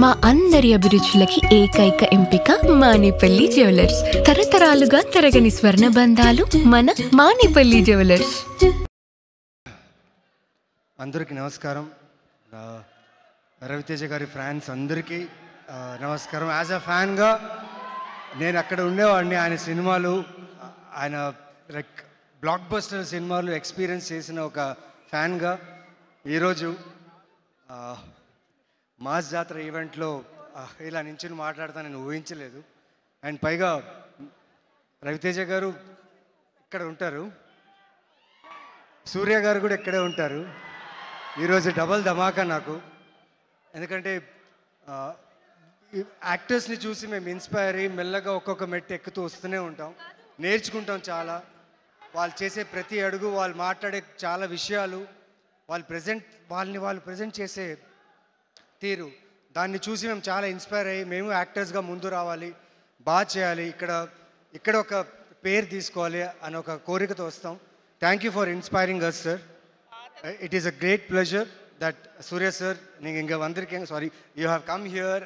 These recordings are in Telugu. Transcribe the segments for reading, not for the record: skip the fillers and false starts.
మా అందరి అభిరుచులకి ఏకైక ఎంపిక మానేపల్లి జ్యువెలర్స్. తరతరాలుగా తరగని స్వర్ణ బంధాలు మన మానేపల్లి జ్యువెలర్స్. అందరికీ నమస్కారం. రవితేజ గారి ఫ్యాన్స్ అందరికీ నమస్కారం. యాజ్ అ ఫ్యాన్గా నేను అక్కడ ఉండేవాడిని. ఆయన సినిమాలు, ఆయన లైక్ బ్లాక్ బస్టర్ సినిమాలు ఎక్స్పీరియన్స్ చేసిన ఒక ఫ్యాన్గా ఈరోజు మాస్ జాతర ఈవెంట్లో ఇలా నించుని మాట్లాడతా నేను ఊహించలేదు. అండ్ పైగా రవితేజ గారు ఇక్కడ ఉంటారు, సూర్య గారు కూడా ఇక్కడే ఉంటారు. ఈరోజు డబల్ ధమాకా నాకు. ఎందుకంటే యాక్టర్స్ని చూసి మేము ఇన్స్పైర్ అయ్యి మెల్లగా ఒక్కొక్క మెట్టు ఎక్కుతూ వస్తూనే ఉంటాం, నేర్చుకుంటాం చాలా. వాళ్ళు చేసే ప్రతి అడుగు, వాళ్ళు మాట్లాడే చాలా విషయాలు, వాళ్ళు ప్రజెంట్ చేసే తీరు, దాన్ని చూసి మేము చాలా ఇన్స్పైర్ అయ్యి మేము యాక్టర్స్గా ముందు రావాలి, బాగా చేయాలి, ఇక్కడ ఒక పేరు తీసుకోవాలి అని ఒక కోరికతో వస్తాం. Thank you for inspiring us sir. It is a great pleasure that Surya sir, நீங்கள் இங்கே வந்திருக்கீங்க, sorry, you have come here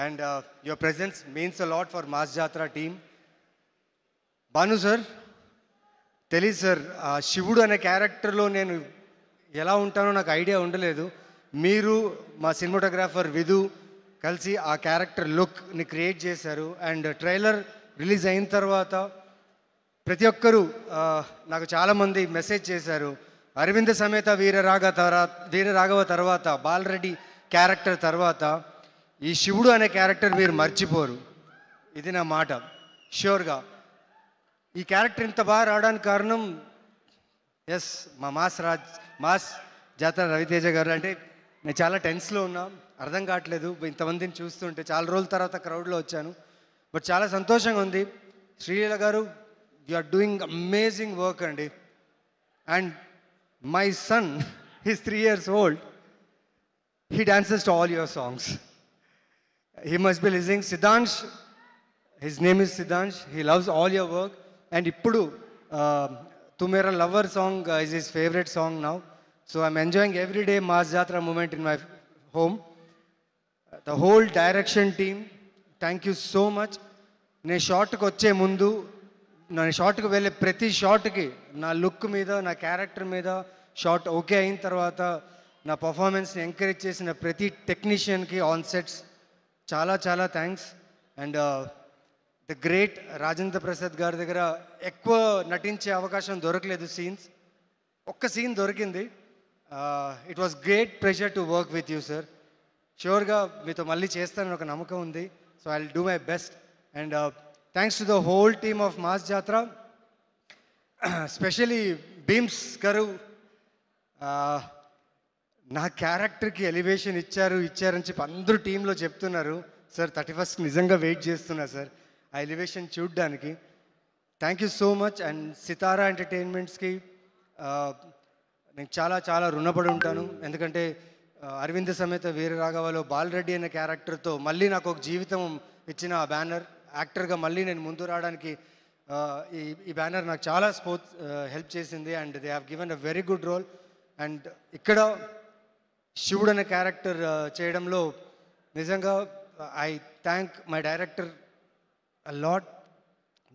and your presence means a lot for Mass Jathara team. Bhanu sir, తెలీదు సార్, శివుడు అనే క్యారెక్టర్లో నేను ఎలా ఉంటానో నాకు ఐడియా ఉండలేదు. మీరు మా సినిమాటోగ్రాఫర్ విధు కలిసి ఆ క్యారెక్టర్ లుక్ని క్రియేట్ చేశారు. అండ్ ట్రైలర్ రిలీజ్ అయిన తర్వాత ప్రతి ఒక్కరూ నాకు చాలామంది మెసేజ్ చేశారు, అరవింద సమేత వీరరాఘవ తర్వాత, బాలరెడ్డి క్యారెక్టర్ తర్వాత ఈ శివుడు అనే క్యారెక్టర్ మీరు మర్చిపోరు. ఇది నా మాట ష్యూర్గా. ఈ క్యారెక్టర్ ఇంత బాగా రావడానికి కారణం ఎస్ మా మాస్ జాతర రవితేజ గారు. అంటే నేను చాలా టెన్స్లో ఉన్నా, అర్థం కావట్లేదు ఇంతమందిని చూస్తుంటే. చాలా రోజుల తర్వాత క్రౌడ్లో వచ్చాను, బట్ చాలా సంతోషంగా ఉంది. Sreeleela garu, you are doing amazing work అండి. And my son, he's 3 years old, he dances to all your songs. He must be listening. Siddhansh, his name is Siddhansh, he loves all your work. And ఇప్పుడు Tu Mera Lover song is his favorite song now. So I'm enjoying every day Mass Jatra moment in my home. The whole direction team, thank you so much. నేను షార్ట్కి వచ్చే ముందు, నేను షార్ట్కి వెళ్ళే ప్రతి షార్ట్కి నా లుక్ మీద, నా క్యారెక్టర్ మీద షార్ట్ ఓకే అయిన తర్వాత నా పర్ఫార్మెన్స్ని ఎంకరేజ్ చేసిన ప్రతి టెక్నీషియన్కి ఆన్ సెట్స్ చాలా చాలా thanks. And the great Rajendra Prasad garu దగ్గర ఎక్కువ నటించే అవకాశం దొరకలేదు. ఒక్క సీన్ దొరికింది. It was great pressure to work with you sir. ష్యూర్గా మీతో మళ్ళీ చేస్తానని ఒక నమ్మకం ఉంది. So I will do my best. And thanks to the whole team of Mass Jathara, specially Bheems garu. నా క్యారెక్టర్కి ఎలివేషన్ ఇచ్చారని చెప్పి అందరూ టీంలో చెప్తున్నారు. సార్ 31st నిజంగా వెయిట్ చేస్తున్నా సార్ ఆ ఎలివేషన్ చూడ్డానికి. Thank you so much. And Sithara ఎంటర్టైన్మెంట్స్కి నేను చాలా చాలా రుణపడి ఉంటాను. ఎందుకంటే అరవింద సమేత వీరరాఘవలో బాలరెడ్డి అనే క్యారెక్టర్తో మళ్ళీ నాకు ఒక జీవితం ఇచ్చిన ఆ బ్యానర్, యాక్టర్గా మళ్ళీ నేను ముందు రావడానికి ఈ బ్యానర్ నాకు చాలా హెల్ప్ చేసింది. And they have given a very good role. And ఇక్కడ శివుడు అనే క్యారెక్టర్ చేయడంలో నిజంగా I thank my director a lot.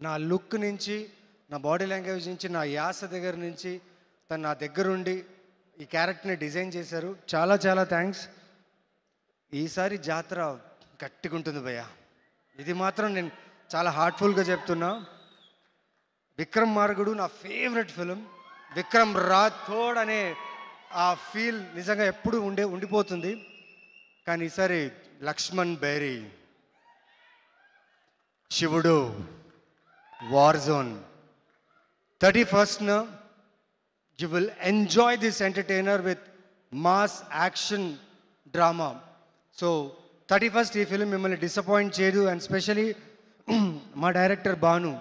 నా లుక్ నుంచి, నా బాడీ లాంగ్వేజ్ నుంచి, నా యాస దగ్గర నుంచి తను నా దగ్గరుండి ఈ క్యారెక్టర్ని డిజైన్ చేశారు. చాలా చాలా థ్యాంక్స్. ఈసారి జాతర గట్టిగా ఉంటుంది భయ్య, ఇది మాత్రం నేను చాలా హార్ట్ఫుల్గా చెప్తున్నా. విక్రమ్ మార్గుడు నా ఫేవరెట్ ఫిలిం. విక్రమ్ రాథోడ్ అనే ఆ ఫీల్ నిజంగా ఎప్పుడు ఉండిపోతుంది. కానీ ఈసారి లక్ష్మణ్ బేరీ, శివుడు, war zone. 31st you will enjoy this entertainer with mass action drama. So 31st ఈ ఫిలిం మిమ్మల్ని డిసప్పాయింట్ చేయదు. అండ్ స్పెషలీ మా director Bhanu,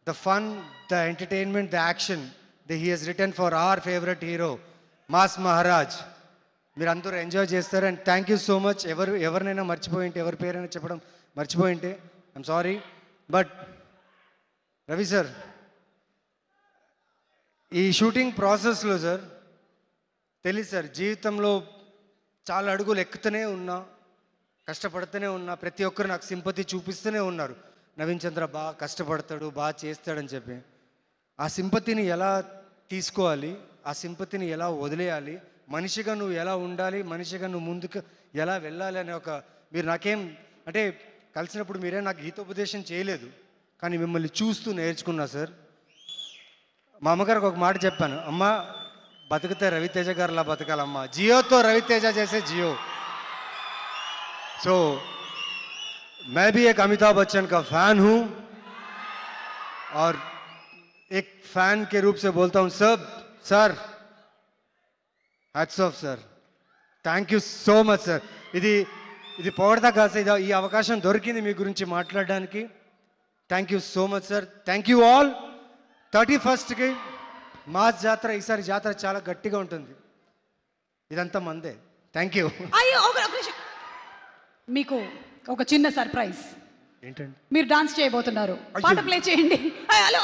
the fun, the entertainment, the action that he has written for our favorite hero Mass Maharaj, మీరు అందరూ ఎంజాయ్ చేస్తారు. And thank you so much. ఎవరినైనా మర్చిపోయింటే, ఎవరి పేరైనా చెప్పడం మర్చిపోయింటే I'm sorry. But Ravi sir, ఈ షూటింగ్ ప్రాసెస్లో సార్ తెలియదు సార్, జీవితంలో చాలా అడుగులు ఎక్కుతూనే ఉన్నా, కష్టపడుతూనే ఉన్నా, ప్రతి ఒక్కరు నాకు సింపతి చూపిస్తూనే ఉన్నారు. నవీన్ చంద్ర బాగా కష్టపడతాడు, బాగా చేస్తాడని చెప్పి. ఆ సింపతిని ఎలా తీసుకోవాలి, ఆ సింపతిని ఎలా వదిలేయాలి, మనిషిగా నువ్వు ఎలా ఉండాలి, మనిషిగా నువ్వు ముందుకు ఎలా వెళ్ళాలి అనే ఒక, మీరు నాకేం అంటే కలిసినప్పుడు మీరే నాకు గీతోపదేశం చేయలేదు, కానీ మిమ్మల్ని చూస్తూ నేర్చుకున్నా సార్. మా అమ్మగారికి ఒక మాట చెప్పాను, అమ్మ బతికితే రవితేజ గారిలా బతకాలమ్మా, జియోతో రవితేజ చేసే జియో. सो मैं भी एक अमिताभ बच्चन का फैन हूँ और एक फैन के रूप से बोलता हूँ सब sir, hats off sir, thank you so much sir. ఇది పొగడతా కాదు సార్, ఈ అవకాశం దొరికింది మీ గురించి మాట్లాడడానికి. Thank you so much sir. Thank you all. 31st mass జాతర, ఈసారి జాతర చాలా గట్టిగా ఉంటుంది, ఇదంతా మందే. Thank you. మీకు ఒక చిన్న సర్ప్రైజ్. ఏంటండి? మీరు డాన్స్ చేయబోతున్నారు, పాట ప్లే చేయండి. హలో,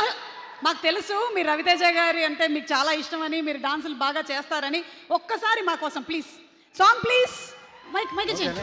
మాకు తెలుసు మీరు రవితేజ గారి అంటే మీకు చాలా ఇష్టమని, మీరు డాన్సులు బాగా చేస్తారని. ఒక్కసారి మా కోసం please, song please. Mic mic చేయండి.